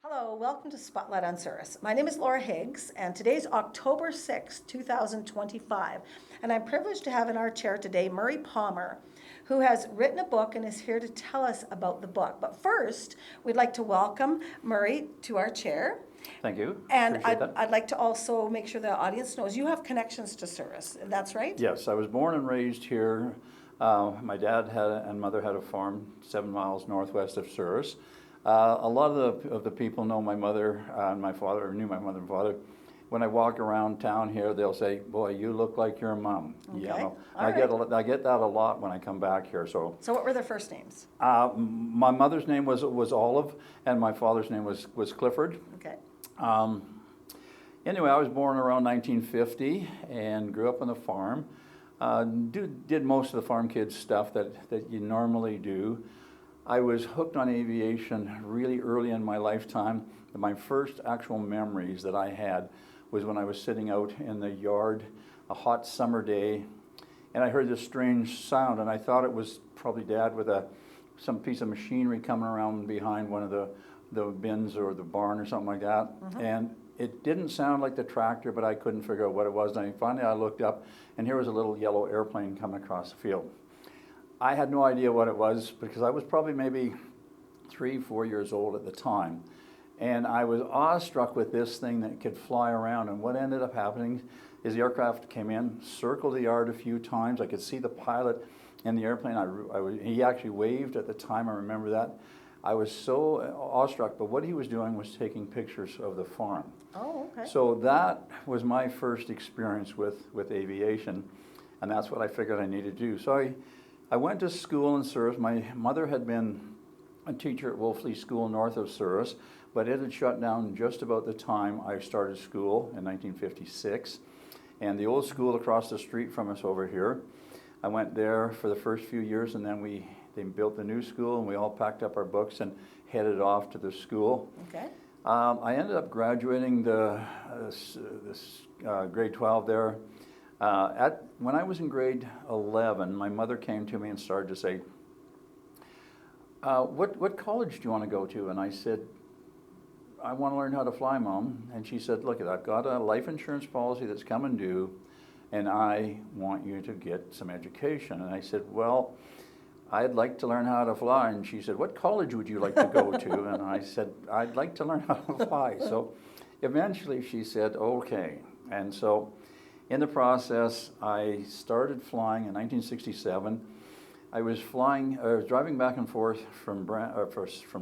Hello, welcome to Spotlight on Cirrus. My name is Laura Higgs, and today's October 6, 2025, and I'm privileged to have in our chair today Murray Palmer, who has written a book and is here to tell us about the book. But first, we'd like to welcome Murray to our chair. Thank you. And Appreciate that. I'd like to also make sure the audience knows you have connections to Cirrus, that's right? Yes, I was born and raised here. My dad and mother had a farm 7 miles northwest of Cirrus. A lot of the people know my mother and my father, or knew my mother and father. When I walk around town here, they'll say, "Boy, you look like your mom." Okay. You know, All I right. I get that a lot when I come back here. So So what were their first names? my mother's name was Olive, and my father's name was Clifford. Okay. Anyway, I was born around 1950 and grew up on the farm. Did most of the farm kids stuff that you normally do. I was hooked on aviation really early in my lifetime. My first actual memories that I had was when I was sitting out in the yard, a hot summer day, and I heard this strange sound, and I thought it was probably Dad with some piece of machinery coming around behind one of the bins or the barn or something like that. Mm-hmm. And it didn't sound like the tractor, but I couldn't figure out what it was. And finally I looked up, and here was a little yellow airplane coming across the field. I had no idea what it was because I was probably maybe 3-4 years old at the time. And I was awestruck with this thing that could fly around. And what ended up happening is the aircraft came in, circled the yard a few times. I could see the pilot in the airplane. He actually waved at the time, I remember that. I was so awestruck, but what he was doing was taking pictures of the farm. Oh, okay. So that was my first experience with aviation, and that's what I figured I needed to do. So I went to school in Cirrus. My mother had been a teacher at Wolfley School north of Cirrus, but it had shut down just about the time I started school in 1956. And the old school across the street from us over here, I went there for the first few years, and then they built the new school, and we all packed up our books and headed off to the school. Okay. I ended up graduating grade 12 there. When I was in grade 11, my mother came to me and started to say, what college do you want to go to? And I said, I want to learn how to fly, Mom. And she said, look, I've got a life insurance policy that's coming due, and I want you to get some education. And I said, well, I'd like to learn how to fly. And she said, what college would you like to go to? And I said, I'd like to learn how to fly. So eventually she said, okay. And so in the process, I started flying in 1967. I was driving back and forth from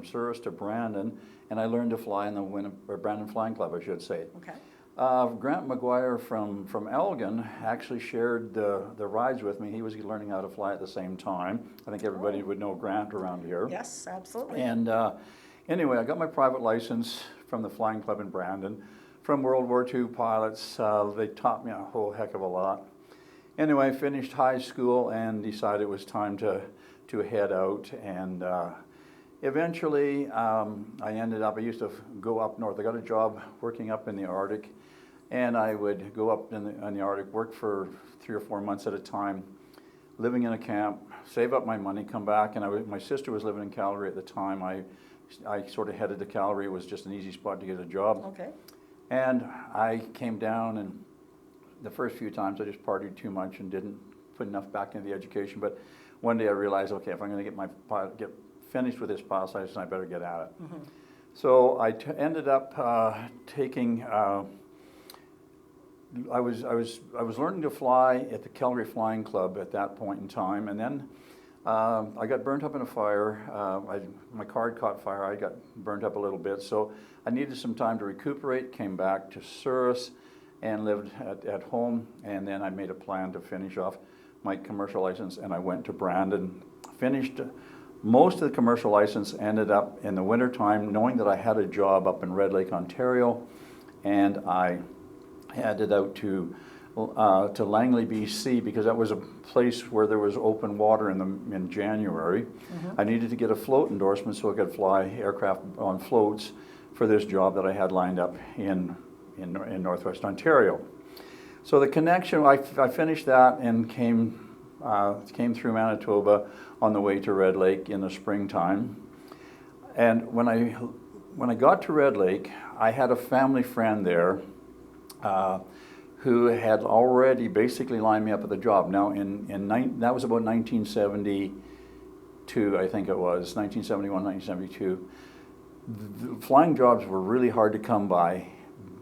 Cirrus to Brandon, and I learned to fly in the Brandon Flying Club, I should say. Okay. Grant McGuire from Elgin actually shared the rides with me. He was learning how to fly at the same time. I think everybody would know Grant around here. Yes, absolutely. And anyway, I got my private license from the Flying Club in Brandon. From World War II pilots, they taught me a whole heck of a lot. Anyway, I finished high school and decided it was time to head out. And eventually, I used to go up north. I got a job working up in the Arctic, and I would go up in the Arctic, work for 3 or 4 months at a time, living in a camp, save up my money, come back. And my sister was living in Calgary at the time. I sort of headed to Calgary. It was just an easy spot to get a job. Okay. And I came down, and the first few times I just partied too much and didn't put enough back into the education. But one day I realized, okay, if I'm going to get finished with this pilot's license, I better get at it. Mm-hmm. So I ended up taking. I was learning to fly at the Calgary Flying Club at that point in time, and then I got burnt up in a fire. My car had caught fire. I got burnt up a little bit, so I needed some time to recuperate. Came back to Cirrus and lived at home, and then I made a plan to finish off my commercial license, and I went to Brandon, finished most of the commercial license, ended up in the wintertime knowing that I had a job up in Red Lake, Ontario, and I headed out to Langley, BC, because that was a place where there was open water in January. Mm-hmm. I needed to get a float endorsement so I could fly aircraft on floats for this job that I had lined up in Northwest Ontario. So the connection, I finished that and came through Manitoba on the way to Red Lake in the springtime. And when I when I got to Red Lake, I had a family friend there who had already basically lined me up with a job. Now, that was about 1972, I think it was, 1971, 1972. The flying jobs were really hard to come by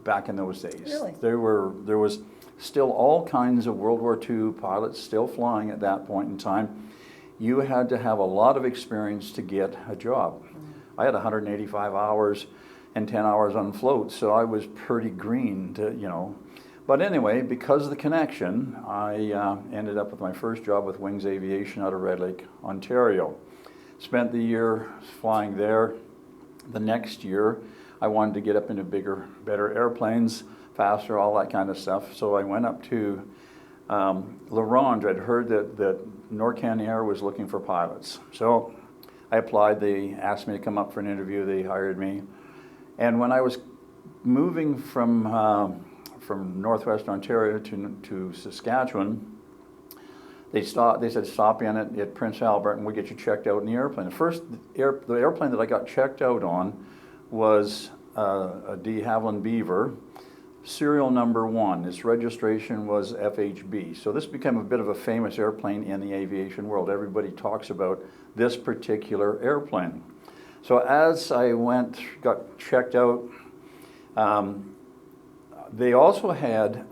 back in those days. Really? There was still all kinds of World War II pilots still flying at that point in time. You had to have a lot of experience to get a job. I had 185 hours and 10 hours on float, so I was pretty green to, you know. But anyway, because of the connection, I ended up with my first job with Wings Aviation out of Red Lake, Ontario. Spent the year flying there. The next year, I wanted to get up into bigger, better airplanes, faster, all that kind of stuff. So I went up to La Ronge. I'd heard that Norcan Air was looking for pilots. So I applied. They asked me to come up for an interview. They hired me. And when I was moving from Northwest Ontario to Saskatchewan, they said, stop in at Prince Albert and we'll get you checked out in the airplane. The airplane that I got checked out on was a de Havilland Beaver, serial number 1. Its registration was FHB. So this became a bit of a famous airplane in the aviation world. Everybody talks about this particular airplane. So as I got checked out, they also had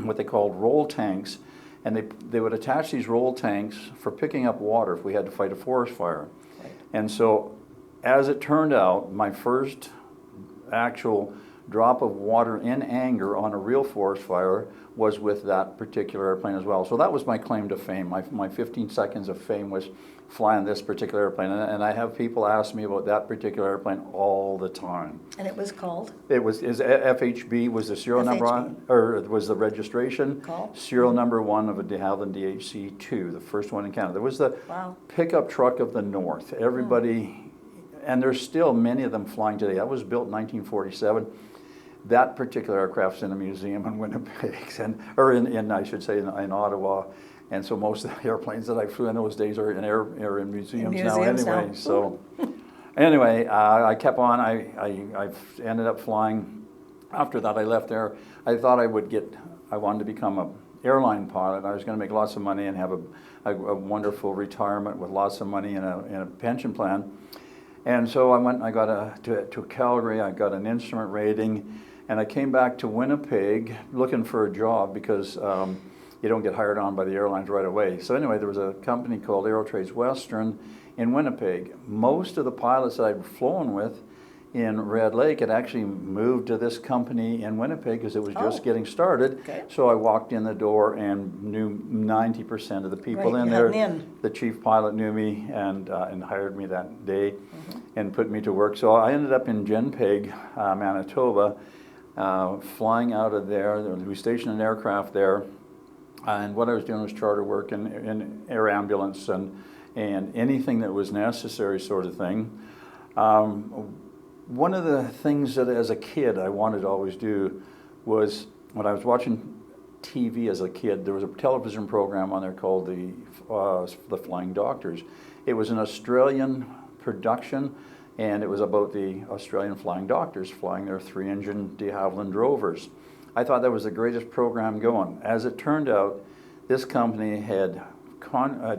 what they called roll tanks, and they would attach these roll tanks for picking up water if we had to fight a forest fire. Right. And so, as it turned out, my first actual drop of water in anger on a real forest fire was with that particular airplane as well. So that was my claim to fame. My 15 seconds of fame was flying this particular airplane. And I have people ask me about that particular airplane all the time. And it was called? FHB was the serial number on, or it was the registration. Call? Serial number 1 of a de Havilland DHC-2, the first one in Canada. It was the pickup truck of the North. Everybody, and there's still many of them flying today. That was built in 1947. That particular aircraft's in a museum in Winnipeg, or I should say in Ottawa. And so most of the airplanes that I flew in those days are in museums now anyway. So anyway, I kept on. I ended up flying. After that, I left there. I thought I wanted to become an airline pilot. I was going to make lots of money and have a wonderful retirement with lots of money and a pension plan. And so I got to Calgary. I got an instrument rating, and I came back to Winnipeg looking for a job because you don't get hired on by the airlines right away. So anyway, there was a company called Aerotrades Western in Winnipeg. Most of the pilots that I'd flown with in Red Lake had actually moved to this company in Winnipeg because it was just getting started. Okay. So I walked in the door and knew 90% of the people in there. The chief pilot knew me and hired me that day and put me to work. So I ended up in Genpeg, Manitoba, flying out of there. We stationed an aircraft there. And what I was doing was charter work and air ambulance and anything that was necessary sort of thing. One of the things that as a kid I wanted to always do was when I was watching TV as a kid, there was a television program on there called the Flying Doctors. It was an Australian production, and it was about the Australian flying doctors flying their 3-engine de Havilland Rovers. I thought that was the greatest program going. As it turned out, this company had a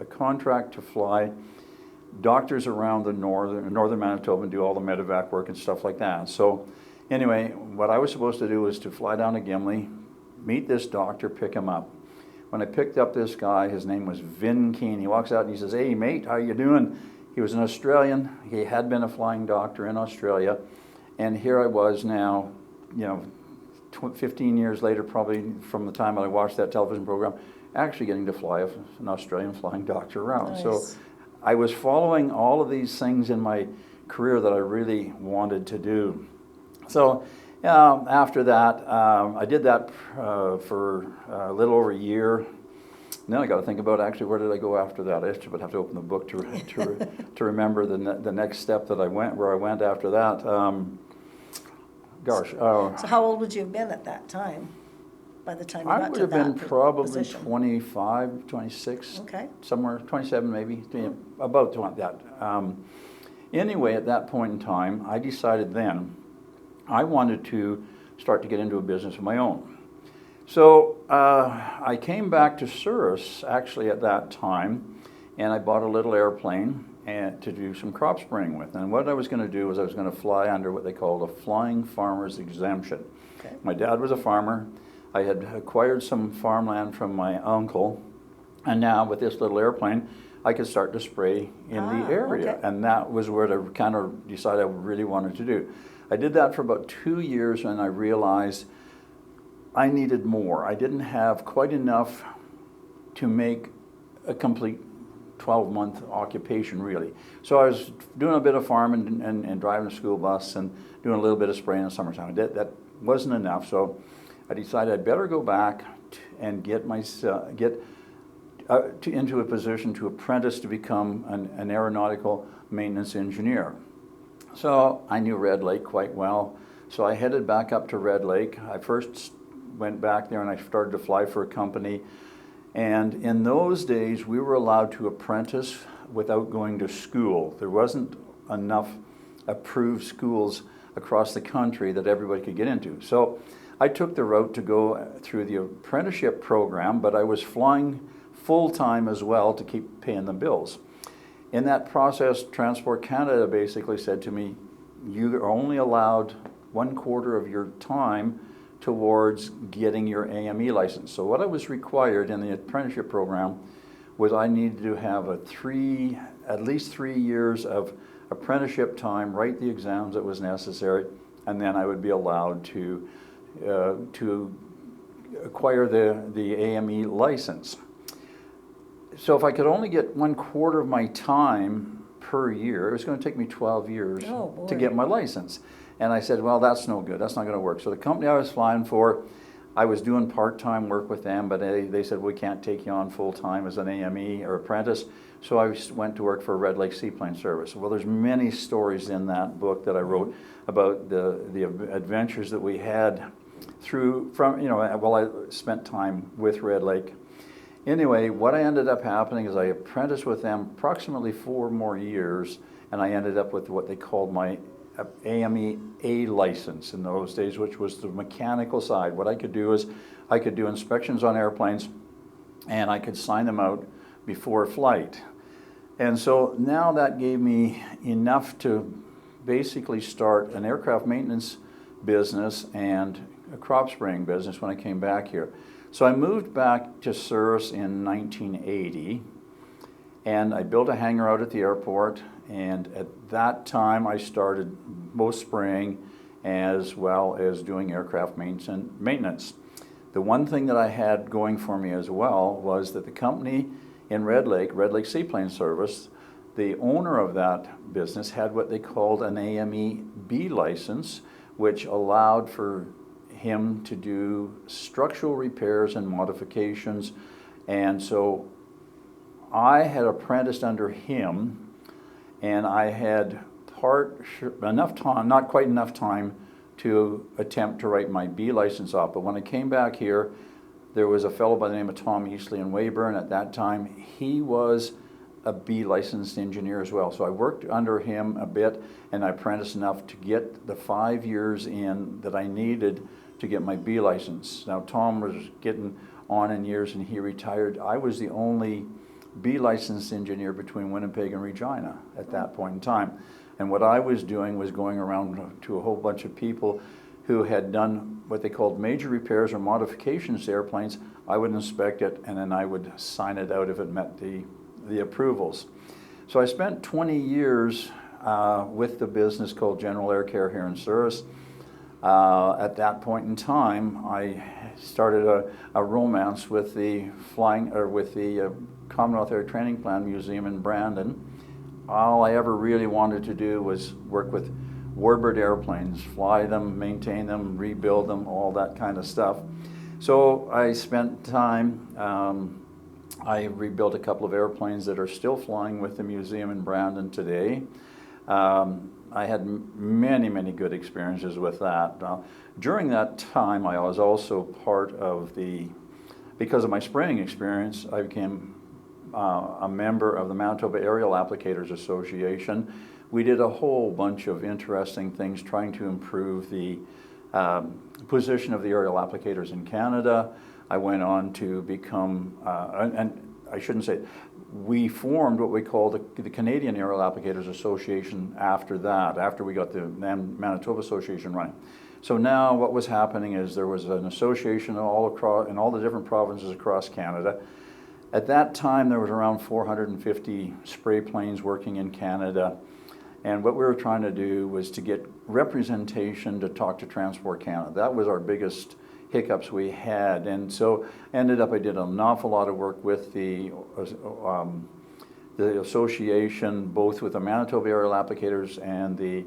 contract to fly doctors around the northern Manitoba and do all the medevac work and stuff like that. So anyway, what I was supposed to do was to fly down to Gimli, meet this doctor, pick him up. When I picked up this guy, his name was Vin Keane. He walks out and he says, "Hey mate, how you doing?" He was an Australian. He had been a flying doctor in Australia. And here I was now, 15 years later, probably from the time I watched that television program, actually getting to fly an Australian flying doctor around. Nice. So I was following all of these things in my career that I really wanted to do. So after that, I did that for a little over a year. And then I got to think about actually where did I go after that. I would have to open the book to remember the next step that where I went after that. So how old would you have been at that time, by the time you got to that position? I would have been probably 25, 26, okay. somewhere, 27 maybe, about that. Anyway, at that point in time, I decided then I wanted to start to get into a business of my own. So I came back to Souris actually at that time, and I bought a little airplane to do some crop spraying with. And what I was going to do was I was going to fly under what they called a flying farmer's exemption. Okay. My dad was a farmer. I had acquired some farmland from my uncle, and now with this little airplane, I could start to spray in the area. Okay. And that was what I kind of decided I really wanted to do. I did that for about 2 years, and I realized I needed more. I didn't have quite enough to make a complete 12-month occupation, really. So I was doing a bit of farming and driving a school bus and doing a little bit of spraying in the summertime. That wasn't enough, so I decided I'd better go back and get into a position to apprentice to become an aeronautical maintenance engineer. So I knew Red Lake quite well, so I headed back up to Red Lake. I first went back there and I started to fly for a company. And in those days, we were allowed to apprentice without going to school. There wasn't enough approved schools across the country that everybody could get into. So I took the route to go through the apprenticeship program, but I was flying full-time as well to keep paying the bills. In that process, Transport Canada basically said to me, you are only allowed 1/4 of your time towards getting your AME license. So what I was required in the apprenticeship program was I needed to have at least 3 years of apprenticeship time, write the exams that was necessary, and then I would be allowed to acquire the AME license. So if I could only get 1/4 of my time per year, it was going to take me 12 years to get my license. And I said, well, that's no good. That's not going to work. So the company I was flying for, I was doing part-time work with them, but they said, we can't take you on full-time as an AME or apprentice. So I went to work for Red Lake Seaplane Service. Well, there's many stories in that book that I wrote about the adventures that we had while I spent time with Red Lake. Anyway, what I ended up happening is I apprenticed with them approximately 4 more years, and I ended up with what they called my AME A license in those days, which was the mechanical side. What I could do is I could do inspections on airplanes, and I could sign them out before flight. And so now that gave me enough to basically start an aircraft maintenance business and a crop spraying business when I came back here. So I moved back to Souris in 1980, and I built a hangar out at the airport, and at that time I started both spraying as well as doing aircraft maintenance. The one thing that I had going for me as well was that the company in Red Lake Seaplane Service, the owner of that business had what they called an AME B license, which allowed for him to do structural repairs and modifications. And so I had apprenticed under him, and I had enough time, not quite enough time to attempt to write my B license off. But when I came back here, there was a fellow by the name of Tom Eastley in Weyburn at that time. He was a B licensed engineer as well. So I worked under him a bit, and I apprenticed enough to get the 5 years in that I needed to get my B license. Now Tom was getting on in years and he retired. I was the only B licensed engineer between Winnipeg and Regina at that point in time. And what I was doing was going around to a whole bunch of people who had done what they called major repairs or modifications to airplanes. I would inspect it, and then I would sign it out if it met the approvals. So I spent 20 years with the business called General Air Care here in Souris. At that point in time, I started a romance with the Commonwealth Air Training Plan Museum in Brandon. All I ever really wanted to do was work with warbird airplanes, fly them, maintain them, rebuild them, all that kind of stuff. So I spent time, I rebuilt a couple of airplanes that are still flying with the museum in Brandon today. I had many, many good experiences with that. During that time, I was also part of because of my spraying experience, I became a member of the Manitoba Aerial Applicators Association. We did a whole bunch of interesting things trying to improve the position of the aerial applicators in Canada. I went on to become, and I shouldn't say, we formed what we call the Canadian Aerial Applicators Association after that, after we got the Manitoba Association running. So now what was happening is there was an association all across, in all the different provinces across Canada. At that time there was around 450 spray planes working in Canada. And what we were trying to do was to get representation to talk to Transport Canada. That was our biggest hiccups we had. And so ended up, I did an awful lot of work with the association, both with the Manitoba Aerial Applicators and the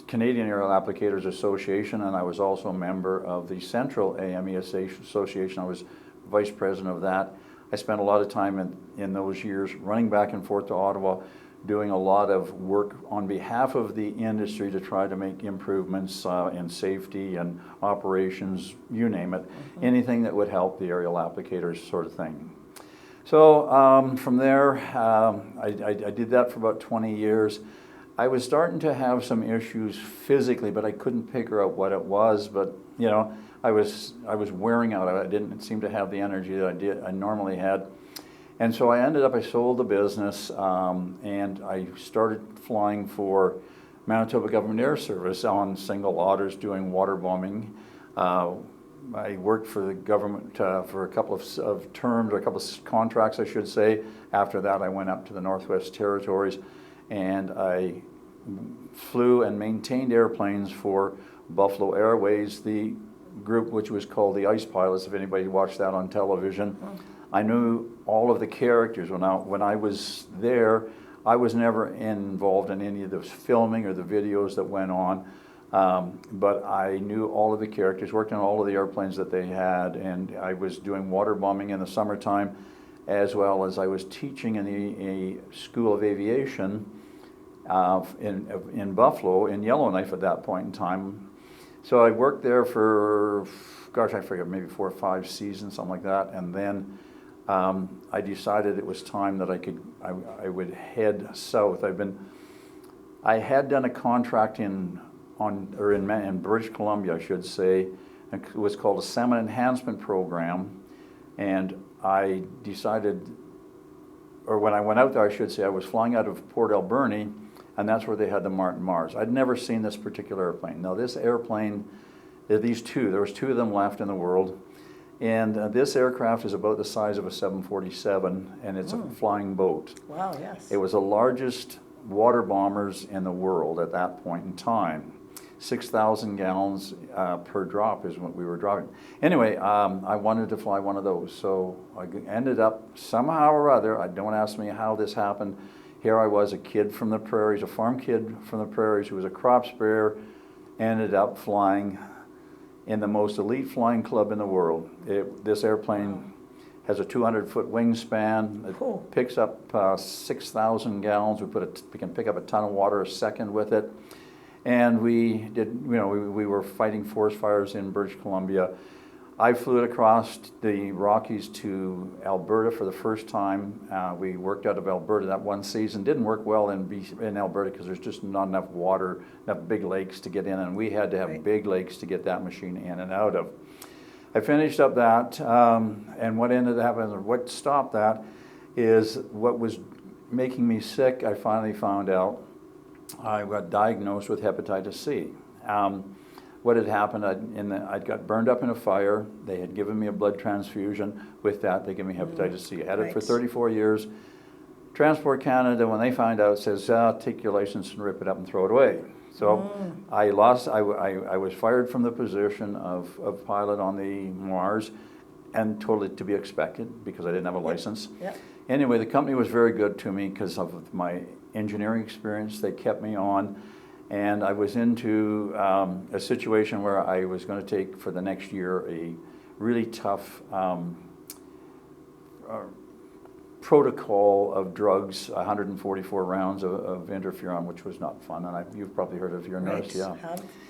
Canadian Aerial Applicators Association, and I was also a member of the Central AME Association. I was vice president of that. I spent a lot of time in those years running back and forth to Ottawa, doing a lot of work on behalf of the industry to try to make improvements in safety and operations, you name it, anything that would help the aerial applicators sort of thing. So from there, I did that for about 20 years. I was starting to have some issues physically, but I couldn't figure out what it was. But you know, I was wearing out. I didn't seem to have the energy that I normally had. And so I sold the business, and I started flying for Manitoba Government Air Service on single otters doing water bombing. I worked for the government for a couple of terms, or a couple of contracts, I should say. After that, I went up to the Northwest Territories, and I flew and maintained airplanes for Buffalo Airways, the group which was called the Ice Pilots, if anybody watched that on television. I knew all of the characters. When I was there, I was never involved in any of the filming or the videos that went on, but I knew all of the characters, worked on all of the airplanes that they had, and I was doing water bombing in the summertime, as well as I was teaching in a school of aviation in Buffalo, in Yellowknife at that point in time. So I worked there for, gosh, I forget, maybe 4 or 5 seasons, something like that, and then I decided it was time that I would head south. I had done a contract in British Columbia, I should say. It was called a Salmon Enhancement Program, and I decided, or when I went out there, I should say, I was flying out of Port Alberni, and that's where they had the Martin Mars. I'd never seen this particular airplane. Now this airplane, there was 2 of them left in the world. And this aircraft is about the size of a 747, and it's a flying boat. Wow, yes. It was the largest water bombers in the world at that point in time. 6,000 gallons per drop is what we were dropping. Anyway, I wanted to fly one of those, so I ended up somehow or other, don't ask me how this happened, here I was, a kid from the prairies, a farm kid from the prairies who was a crop sprayer, ended up flying in the most elite flying club in the world. This airplane has a 200-foot wingspan. It picks up 6,000 gallons. We can pick up a ton of water a second with it. And we were fighting forest fires in British Columbia. I flew it across the Rockies to Alberta for the first time. We worked out of Alberta that one season. Didn't work well in Alberta because there's just not enough water, enough big lakes to get in, and we had to have big lakes to get that machine in and out of. I finished up that, and what ended up happening, what stopped that, is what was making me sick. I finally found out I got diagnosed with hepatitis C. What had happened, I'd got burned up in a fire. They had given me a blood transfusion. With that, they gave me hepatitis C. I had it for 34 years. Transport Canada, when they find out, says, take your license and rip it up and throw it away. So I was fired from the position of pilot on the Mars, and totally to be expected because I didn't have a license. Anyway, the company was very good to me because of my engineering experience. They kept me on. And I was into a situation where I was going to take for the next year a really tough protocol of drugs, 144 rounds of interferon, which was not fun. And you've probably heard of your nurse, yeah.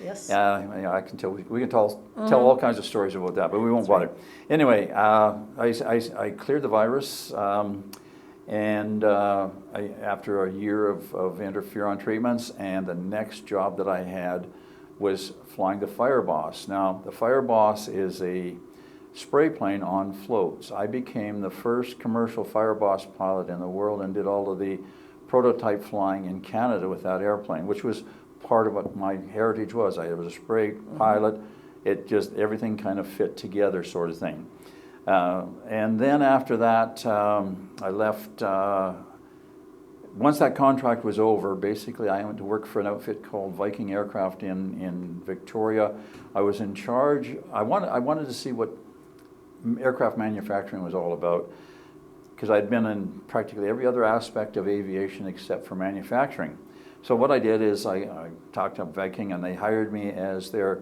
Yes. Yeah, I can tell. We can tell all kinds of stories about that, but we won't bother. Anyway, I cleared the virus, and after a year of interferon treatments, and the next job that I had was flying the Fireboss. Now, the Fireboss is a spray plane on floats. I became the first commercial Fireboss pilot in the world and did all of the prototype flying in Canada with that airplane, which was part of what my heritage was. I was a spray pilot. It just, everything kind of fit together, sort of thing. And then after that, I left. Once that contract was over, basically I went to work for an outfit called Viking Aircraft in Victoria. I was in charge. I wanted to see what aircraft manufacturing was all about, because I'd been in practically every other aspect of aviation except for manufacturing. So what I did is I talked to Viking, and they hired me as their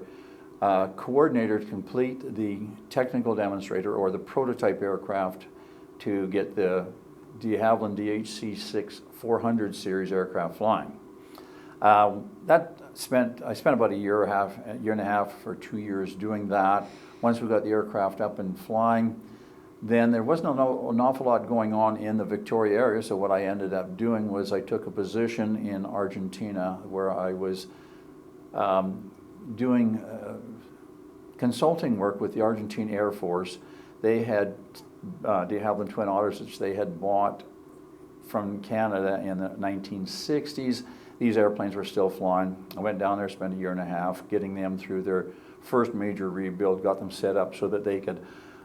coordinator to complete the technical demonstrator, or the prototype aircraft, to get the de Havilland DHC-6 400 series aircraft flying. I spent about a year and a half or 2 years doing that. Once we got the aircraft up and flying, then there wasn't an awful lot going on in the Victoria area, so what I ended up doing was I took a position in Argentina where I was doing consulting work with the Argentine Air Force. They had de Havilland Twin Otters, which they had bought from Canada in the 1960s. These airplanes were still flying. I went down there, spent a year and a half getting them through their first major rebuild, got them set up so that they could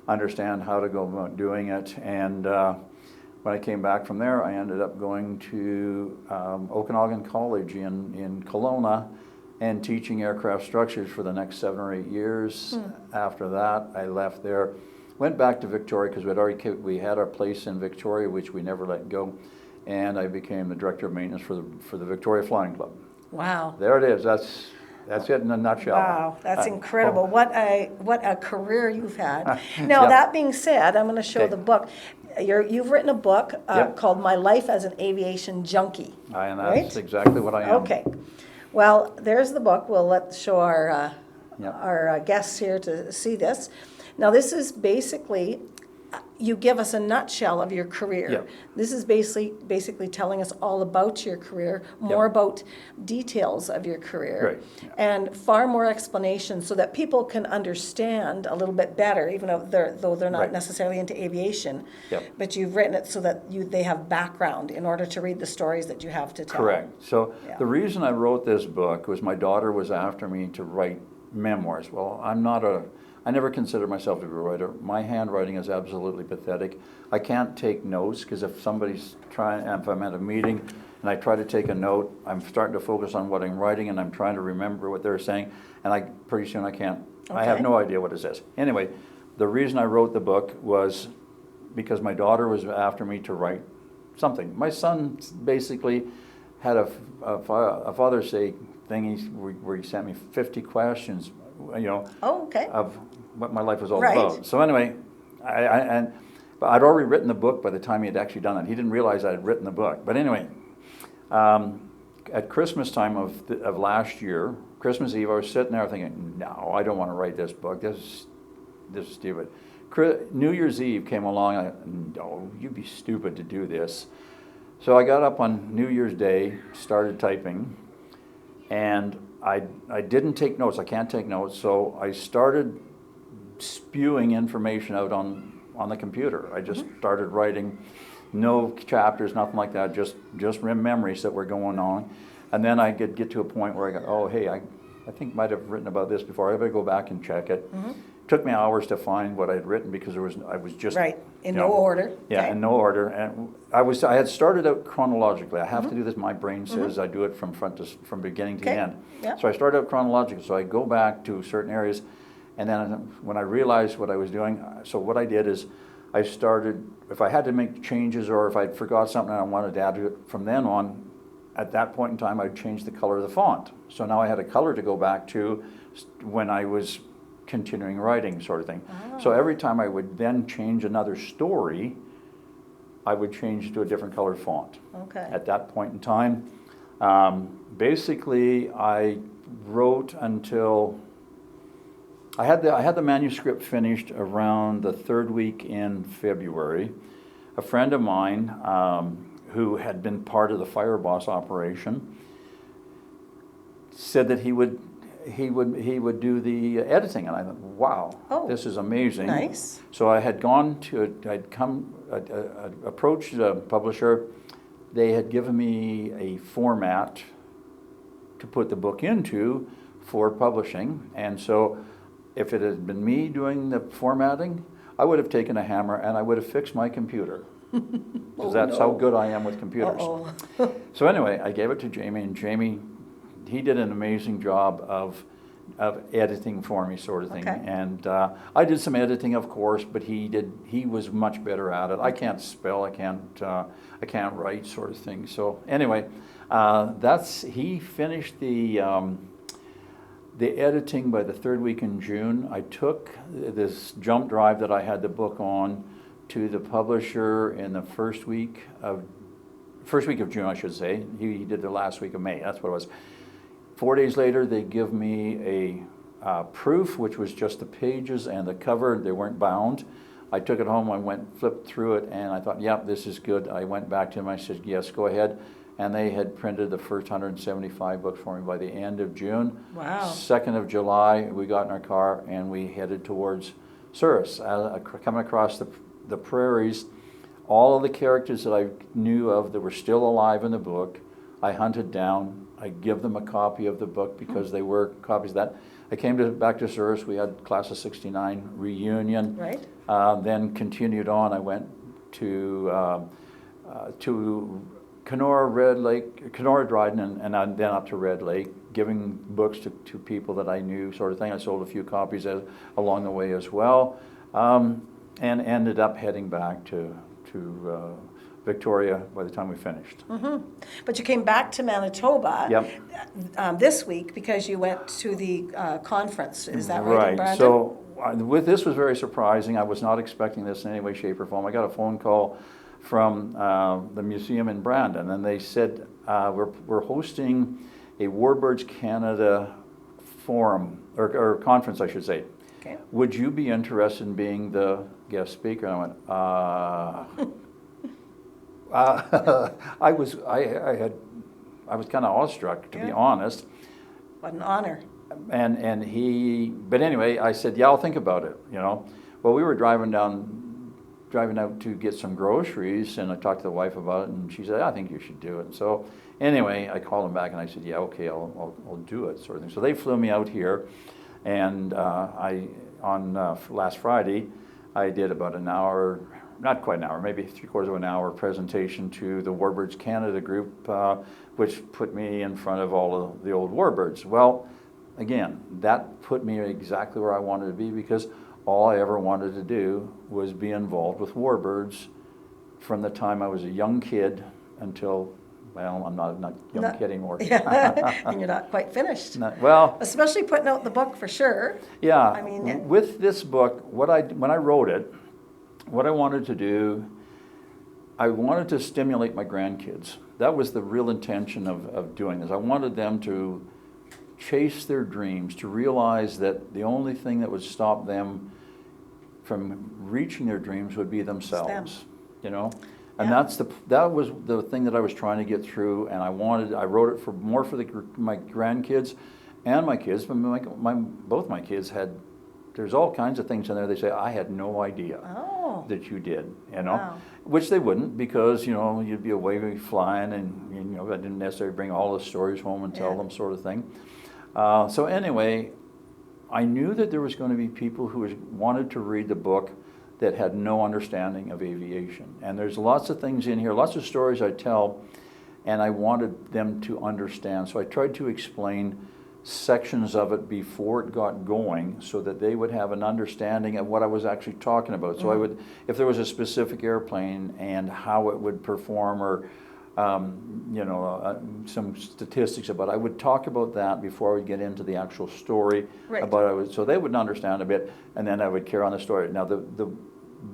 understand how to go about doing it. And when I came back from there, I ended up going to Okanagan College in Kelowna and teaching aircraft structures for the next 7 or 8 years. After that, I left there, went back to Victoria, because we had our place in Victoria, which we never let go, and I became the director of maintenance for the Victoria Flying Club. Wow. There it is. That's it in a nutshell. Wow, that's incredible. What a career you've had. Now, Yeah. that being said, I'm going to show Okay. the book. You've written a book Yep. called My Life as an Aviation Junkie. And right? that's exactly what I am. Okay. Well, there's the book. We'll show our Yep. our guests here to see this. Now, this is basically, you give us a nutshell of your career. Yep. This is basically telling us all about your career, more about details of your career, Right. Yeah. and far more explanation so that people can understand a little bit better, even though they're not Right. necessarily into aviation. Yep. But you've written it so that they have background in order to read the stories that you have to tell. Correct. So Yeah. the reason I wrote this book was my daughter was after me to write memoirs. Well, I never considered myself to be a writer. My handwriting is absolutely pathetic. I can't take notes, because if I'm at a meeting and I try to take a note, I'm starting to focus on what I'm writing, and I'm trying to remember what they're saying, and pretty soon I can't. I have Okay. no idea what it says. Anyway, the reason I wrote the book was because my daughter was after me to write something. My son basically had a Father's Day thing where he sent me 50 questions, Oh, okay. of what my life was all Right. about. So anyway, but I'd already written the book by the time he had actually done it. He didn't realize I had written the book. But anyway, at Christmas time of last year, Christmas Eve, I was sitting there thinking, no, I don't want to write this book. This is stupid. New Year's Eve came along, no, you'd be stupid to do this. So I got up on New Year's Day, started typing, and I didn't take notes. I can't take notes, so I started spewing information out on the computer. I just started writing, no chapters, nothing like that, just memories that were going on. And then I could get to a point where I go, oh, hey, I think I might have written about this before. I better go back and check it. Took me hours to find what I had written, because I was just Right, in no order. Yeah, Okay. in no order. And I had started out chronologically. I have to do this. My brain says I do it from beginning to Okay. end. Yeah. So I started out chronologically. So I go back to certain areas, and then when I realized what I was doing, so what I did is I started. If I had to make changes, or if I forgot something and I wanted to add to it from then on, at that point in time, I'd change the color of the font. So now I had a color to go back to when I was continuing writing, sort of thing. So every time I would then change another story, I would change to a different colored font. Okay. At that point in time, basically, I wrote until I had the manuscript finished around the third week in February. A friend of mine who had been part of the Fire Boss operation said that he would do the editing, and I thought, wow, Oh, this is amazing. nice. So I had approached a publisher. They had given me a format to put the book into for publishing, and so if it had been me doing the formatting, I would have taken a hammer and I would have fixed my computer, because that's how good I am with computers. Uh-oh. So anyway, I gave it to Jamie, and Jamie, he did an amazing job of editing for me, sort of thing. Okay. And I did some editing, of course, but he was much better at it. I can't spell, I can't write, sort of thing. So anyway, he finished the editing by the third week in June. I took this jump drive that I had the book on to the publisher in the first week of June, I should say. He did the last week of May, that's what it was. 4 days later, they give me a proof, which was just the pages and the cover. They weren't bound. I took it home, flipped through it, and I thought, yep, this is good. I went back to him, I said, yes, go ahead. And they had printed the first 175 books for me by the end of June. Wow. 2nd of July, we got in our car and we headed towards Souris, coming across the prairies. All of the characters that I knew of that were still alive in the book, I hunted down. I give them a copy of the book because they were copies of that. I came back to Souris. We had Class of '69 reunion. Right. Then continued on. I went to Kenora, Red Lake, Kenora, Dryden, and then up to Red Lake, giving books to people that I knew, sort of thing. I sold a few copies along the way as well, and ended up heading back to Victoria by the time we finished. Mm-hmm. But you came back to Manitoba. Yep. This week because you went to the conference. Is that right, in Right. Brandon? So this was very surprising. I was not expecting this in any way, shape, or form. I got a phone call from the museum in Brandon, and they said, we're hosting a Warbirds Canada forum, or conference, I should say. Okay. Would you be interested in being the guest speaker? And I went, I was kind of awestruck, to be honest. What an honor. But anyway, I said, yeah, I'll think about it, you know. Well, we were driving out to get some groceries, and I talked to the wife about it, and she said, I think you should do it. And so anyway, I called them back and I said, yeah, okay, I'll do it, sort of thing. So they flew me out here, and on last Friday, I did about an hour, not quite an hour, maybe 3/4 of an hour presentation to the Warbirds Canada group, which put me in front of all of the old Warbirds. Well, again, that put me exactly where I wanted to be, because all I ever wanted to do was be involved with Warbirds from the time I was a young kid until, well, I'm not a young kid anymore. Yeah, and you're not quite finished. Well, especially putting out the book, for sure. Yeah, I mean, with this book, when I wrote it, what I wanted to do, I wanted to stimulate my grandkids. That was the real intention of doing this. I wanted them to chase their dreams, to realize that the only thing that would stop them from reaching their dreams would be themselves, you know? And Yeah. that was the thing that I was trying to get through, and I wrote it more for my grandkids and my kids, but both my kids there's all kinds of things in there they say, I had no idea that you did, you know? Wow. Which they wouldn't, because, you know, you'd be away flying, and, you know, I didn't necessarily bring all the stories home and tell them, sort of thing. So anyway, I knew that there was going to be people who wanted to read the book that had no understanding of aviation. And there's lots of things in here, lots of stories I tell, and I wanted them to understand. So I tried to explain sections of it before it got going, so that they would have an understanding of what I was actually talking about. So I would, if there was a specific airplane and how it would perform, or you know, some statistics about it, I would talk about that before I would get into the actual story. Right. About it, so they would understand a bit, and then I would carry on the story. Now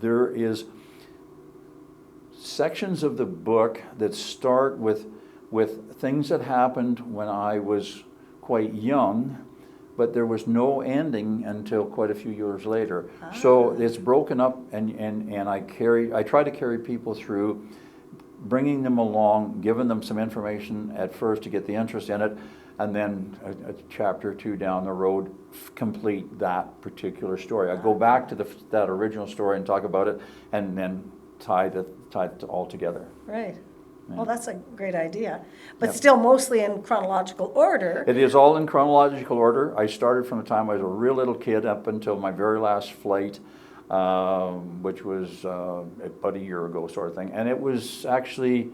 there is sections of the book that start with things that happened when I was quite young, but there was no ending until quite a few years later. So it's broken up, and I try to carry people through, bringing them along, giving them some information at first to get the interest in it, and then a chapter or two down the road complete that particular story. I go back to that original story and talk about it, and then tie it all together. Right. Yeah. Well, that's a great idea. But Yeah. still mostly in chronological order. It is all in chronological order. I started from the time I was a real little kid up until my very last flight, which was about a year ago, sort of thing. And it was actually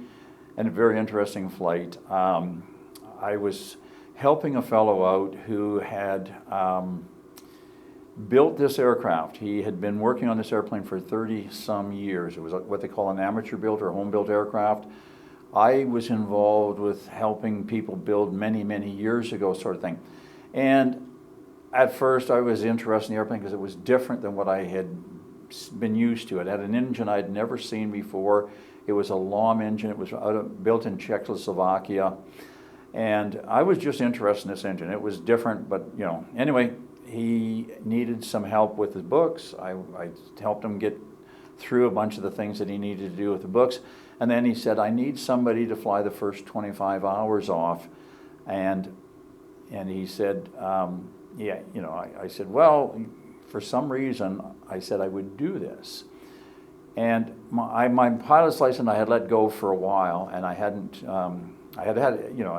a very interesting flight. I was helping a fellow out who had built this aircraft. He had been working on this airplane for 30-some years. It was what they call an amateur-built or home-built aircraft. I was involved with helping people build many, many years ago, sort of thing. And at first I was interested in the airplane because it was different than what I had been used to. It had an engine I'd never seen before. It was a LOM engine. It was built in Czechoslovakia. And I was just interested in this engine. It was different, but you know, anyway, he needed some help with his books. I helped him get through a bunch of the things that he needed to do with the books. And then he said, I need somebody to fly the first 25 hours off. And he said, yeah, you know, I said, well, for some reason, I said I would do this. And my pilot's license I had let go for a while, and I hadn't, you know,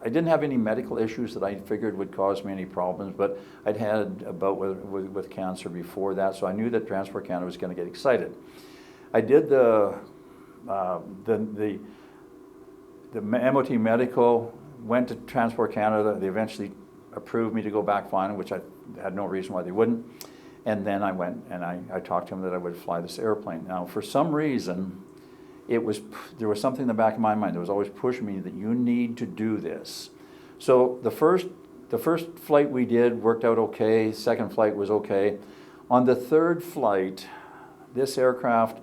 I didn't have any medical issues that I figured would cause me any problems, but I'd had a bout with cancer before that, so I knew that Transport Canada was going to get excited. I did the MOT medical, went to Transport Canada. They eventually approved me to go back flying, which I had no reason why they wouldn't. And then I went and I talked to them that I would fly this airplane. Now, for some reason, there was something in the back of my mind that was always pushing me that you need to do this. So the first flight we did worked out okay. Second flight was okay. On the third flight, this aircraft,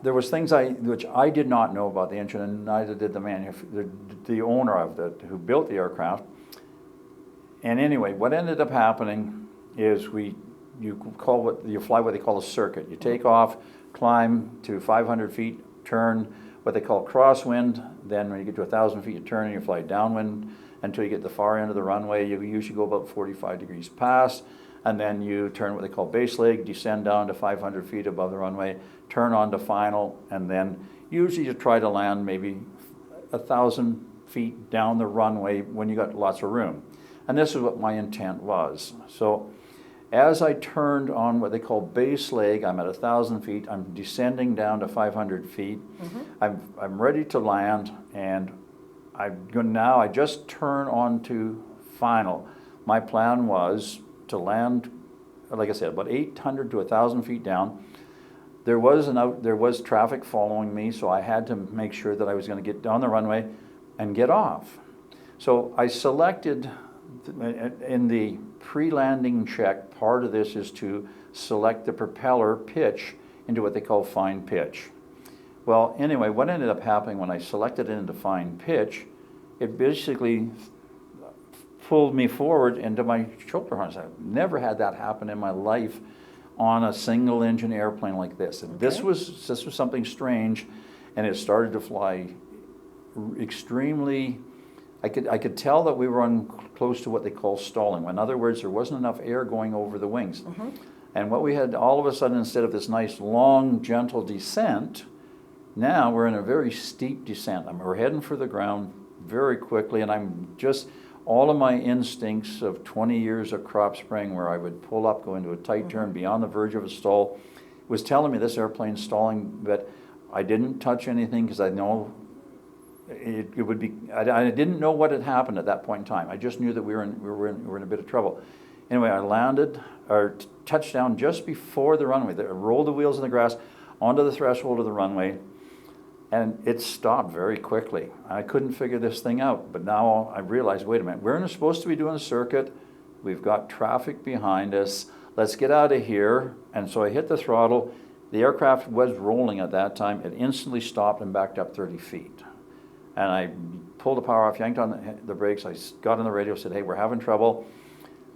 there was things which I did not know about the engine, and neither did the owner of it who built the aircraft. And anyway, what ended up happening is you fly what they call a circuit. You take off, climb to 500 feet, turn what they call crosswind. Then when you get to 1,000 feet, you turn and you fly downwind until you get the far end of the runway. You usually go about 45 degrees past, and then you turn what they call base leg, descend down to 500 feet above the runway, turn on to final, and then usually you try to land maybe 1,000 feet down the runway when you got lots of room. And this is what my intent was. So as I turned on what they call base leg, I'm at 1,000 feet, I'm descending down to 500 feet. Mm-hmm. I'm ready to land, and now I just turn on to final. My plan was to land, like I said, about 800 to 1,000 feet down. There was traffic following me, so I had to make sure that I was going to get down the runway and get off. So I selected, in the pre-landing check, part of this is to select the propeller pitch into what they call fine pitch. Well, anyway, what ended up happening when I selected it into fine pitch, it basically pulled me forward into my shoulder harness. I've never had that happen in my life on a single engine airplane like this. And okay. This was something strange, and it started to fly extremely. I could tell that we were on close to what they call stalling. In other words, there wasn't enough air going over the wings. Mm-hmm. And what we had all of a sudden, instead of this nice long gentle descent, now we're in a very steep descent. We're heading for the ground very quickly, and I'm just, all of my instincts of 20 years of crop spraying, where I would pull up, go into a tight turn beyond the verge of a stall, was telling me this airplane's stalling. But I didn't touch anything because I know it would be. I didn't know what had happened at that point in time. I just knew that we were in a bit of trouble. Anyway, I landed or touched down just before the runway. I rolled the wheels in the grass onto the threshold of the runway, and it stopped very quickly. I couldn't figure this thing out, but now I realized, wait a minute, we're supposed to be doing a circuit. We've got traffic behind us. Let's get out of here. And so I hit the throttle, The aircraft was rolling at that time. It instantly stopped and backed up 30 feet. And I pulled the power off, yanked on the brakes. I got on the radio, said, hey, we're having trouble.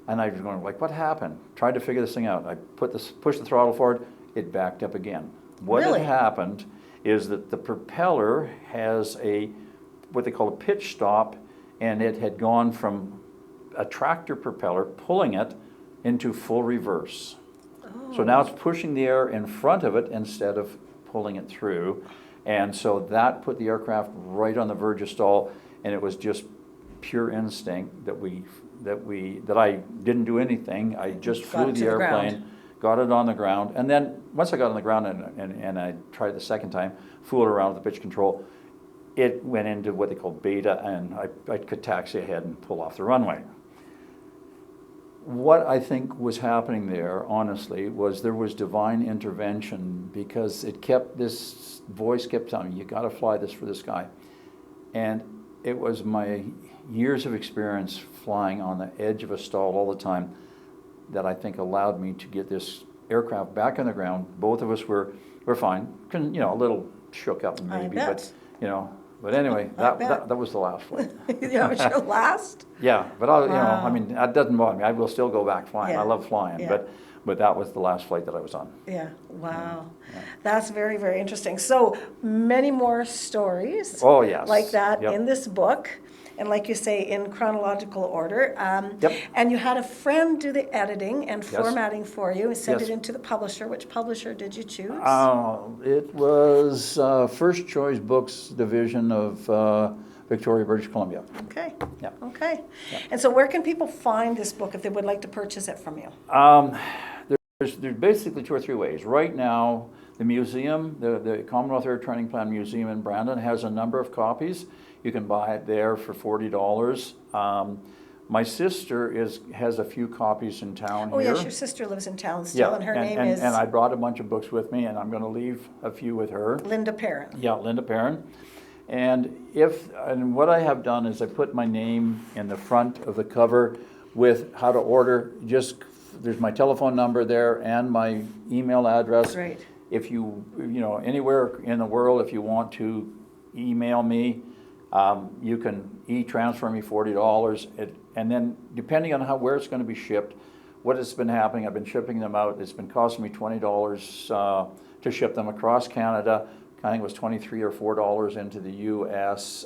And I was going like, what happened? Tried to figure this thing out. I pushed the throttle forward. It backed up again. What Really? had happened is that the propeller has what they call a pitch stop, and it had gone from a tractor propeller, pulling it, into full reverse. So now it's pushing the air in front of it instead of pulling it through. And so that put the aircraft right on the verge of stall, and it was just pure instinct that I didn't do anything. I just flew the airplane, got it on the ground, and then once I got on the ground and I tried the second time, fooled around with the pitch control, it went into what they call beta, and I could taxi ahead and pull off the runway. What I think was happening there, honestly, was there was divine intervention, because this voice kept telling me, you got to fly this for this guy. And it was my years of experience flying on the edge of a stall all the time that I think allowed me to get this aircraft back on the ground. Both of us were fine, a little shook up maybe, but But anyway, that was the last flight. That was your last? Yeah, but that doesn't bother me. I will still go back flying. I love flying, but that was the last flight that I was on. Yeah, wow. Yeah. That's very, very interesting. So many more stories oh, yes. like that in this book. And like you say, in chronological order. And you had a friend do the editing and formatting for you and send it into the publisher. Which publisher did you choose? It was First Choice Books Division of Victoria, British Columbia. Okay. Yeah. Okay. Yeah. And so where can people find this book if they would like to purchase it from you? There's basically 2 or 3 ways. Right now, the museum, the Commonwealth Air Training Plan Museum in Brandon, has a number of copies. You can buy it there for $40. My sister has a few copies in town here. Oh yes, your sister lives in town still, and her name is? And I brought a bunch of books with me, and I'm going to leave a few with her. Linda Perrin. Yeah, Linda Perrin. And what I have done is I put my name in the front of the cover with how to order. There's my telephone number there and my email address. Right. If you anywhere in the world, if you want to email me, you can e-transfer me $40, and then depending on where it's going to be shipped, what has been happening, I've been shipping them out. It's been costing me $20 to ship them across Canada. I think it was $23 or $4 into the U.S.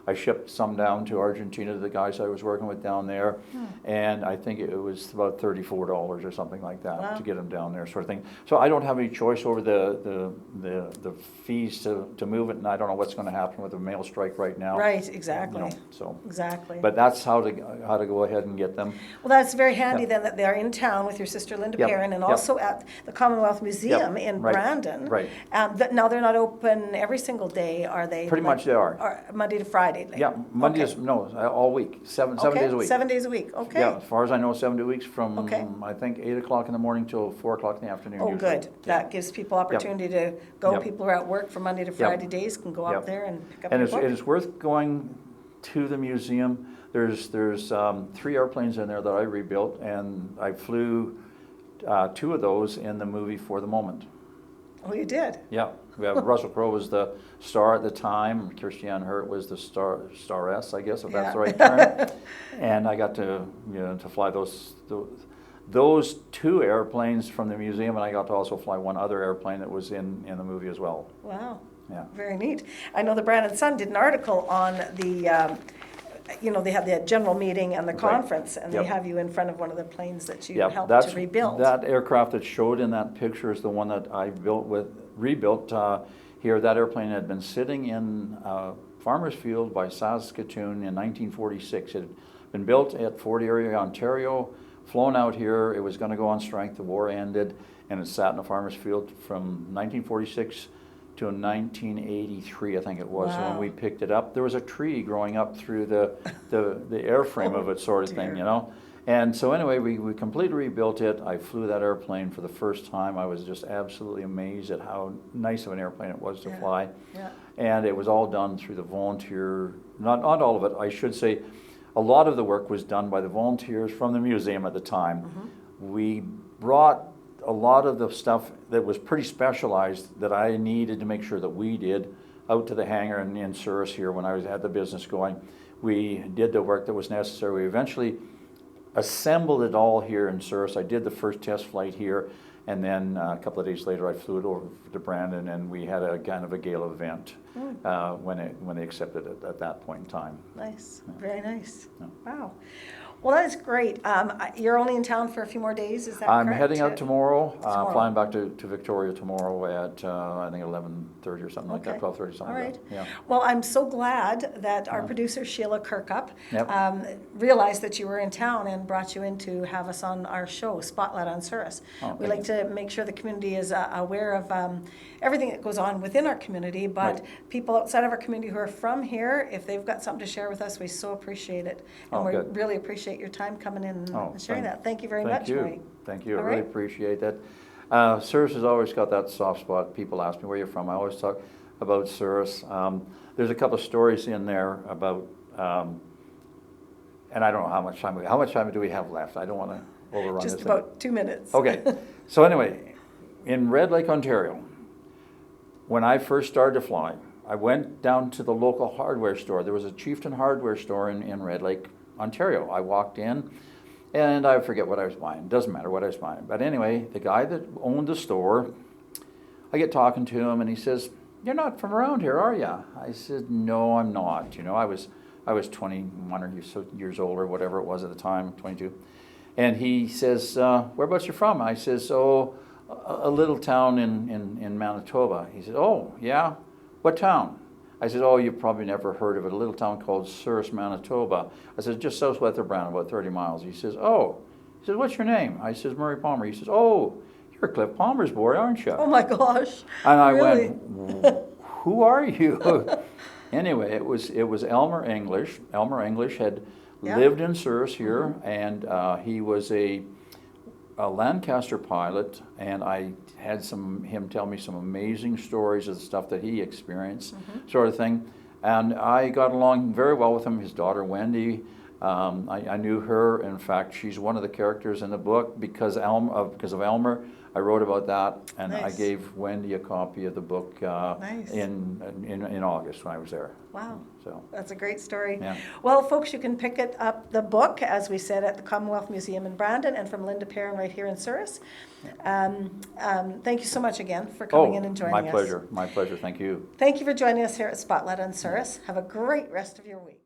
I shipped some down to Argentina to the guys I was working with down there, and I think it was about $34 or something like that to get them down there, sort of thing. So I don't have any choice over the fees to move it, and I don't know what's going to happen with the mail strike right now. Right, exactly. Exactly. But that's how to go ahead and get them. Well, that's very handy then that they're in town with your sister Linda Perrin, and also at the Commonwealth Museum in Brandon. Right. Now they're not open every single day, are they? Pretty much they are. Or Monday to Friday. Yeah, Monday is all week, seven days a week. 7 days a week. Okay. Yeah, as far as I know, 7 weeks from I think 8 o'clock in the morning till 4 o'clock in the afternoon. Oh, usually. good. That gives people opportunity to go. People who are at work from Monday to Friday days can go up there and pick up your book. And it's worth going to the museum. There's 3 airplanes in there that I rebuilt, and I flew 2 of those in the movie For the Moment. Oh, you did? Yeah. We have Russell Crowe was the star at the time. Christiane Hurt was the staress, I guess, if that's the right term. And I got to fly those 2 airplanes from the museum, and I got to also fly one other airplane that was in the movie as well. Wow. Yeah. Very neat. I know the Brandon Sun did an article on the. They have the general meeting and the conference, and they have you in front of one of the planes that you helped to rebuild. That aircraft that showed in that picture is the one that I rebuilt here. That airplane had been sitting in Farmers Field by Saskatoon in 1946. It had been built at Fort Erie, Ontario, flown out here. It was going to go on strike. The war ended, and it sat in the Farmers Field from 1946 to 1983, I think it was, when we picked it up. There was a tree growing up through the airframe of it, sort of thing, And so anyway, we completely rebuilt it. I flew that airplane for the first time. I was just absolutely amazed at how nice of an airplane it was to fly. Yeah. And it was all done through the volunteer, not all of it, I should say. A lot of the work was done by the volunteers from the museum at the time. We brought a lot of the stuff that was pretty specialized that I needed to make sure that we did out to the hangar in Souris here when I was at the business going. We did the work that was necessary. We eventually assembled it all here in Souris. I did the first test flight here, and then a couple of days later I flew it over to Brandon, and we had a kind of a gala event when they accepted it at that point in time. Nice, very nice. Yeah. Wow. Well, that is great. You're only in town for a few more days, is that correct? I'm heading out tomorrow. Tomorrow. Flying back to Victoria tomorrow at I think 11:30 or something like that, 12:30, something All like right. that. Yeah. Well, I'm so glad that our producer Sheila Kirkup Yep. realized that you were in town and brought you in to have us on our show, Spotlight on Souris. Oh, We thank like to make sure the community is aware of everything that goes on within our community, but Right. people outside of our community who are from here, if they've got something to share with us, we so appreciate it. And Oh, we good. really appreciate your time coming in and Oh, sharing that. Thank you very Thank much, you. Marie. Thank you. I All really right. appreciate that. Souris has always got that soft spot. People ask me where you're from. I always talk about Souris. There's a couple of stories in there about, and I don't know how much time do we have left? I don't want to overrun Just this. about 2 minutes. Okay. So anyway, in Red Lake, Ontario, when I first started to fly, I went down to the local hardware store. There was a Chieftain hardware store in Red Lake, Ontario. I walked in, and I forget what I was buying. Doesn't matter what I was buying. But anyway, the guy that owned the store, I get talking to him, and he says, "You're not from around here, are you?" I said, "No, I'm not." You know, I was 21 or so years old or whatever it was at the time, 22. And he says, "Whereabouts you from?" I says, "Oh, a little town in Manitoba." He said, "Oh, yeah? What town?" I said, "Oh, you've probably never heard of it, a little town called Souris, Manitoba." I said, "Just southwest of Brandon, about 30 miles. He says, "Oh." He says, "What's your name?" I says, "Murray Palmer." He says, "Oh, you're Cliff Palmer's boy, aren't you?" Oh my gosh. And I Really? went, "Who are you?" Anyway, it was Elmer English. Elmer English had Yeah. lived in Souris here, and he was a Lancaster pilot, and I had him tell me some amazing stories of the stuff that he experienced, sort of thing. And I got along very well with him. His daughter Wendy, I knew her. In fact, she's one of the characters in the book because of Elmer. I wrote about that, and I Nice. gave Wendy a copy of the book Nice. in August when I was there. Wow. So. That's a great story. Yeah. Well, folks, you can pick it up, the book, as we said, at the Commonwealth Museum in Brandon and from Linda Perrin right here in Souris. Thank you so much again for coming in and joining us. My pleasure. My pleasure. Thank you. Thank you for joining us here at Spotlight on Souris. Have a great rest of your week.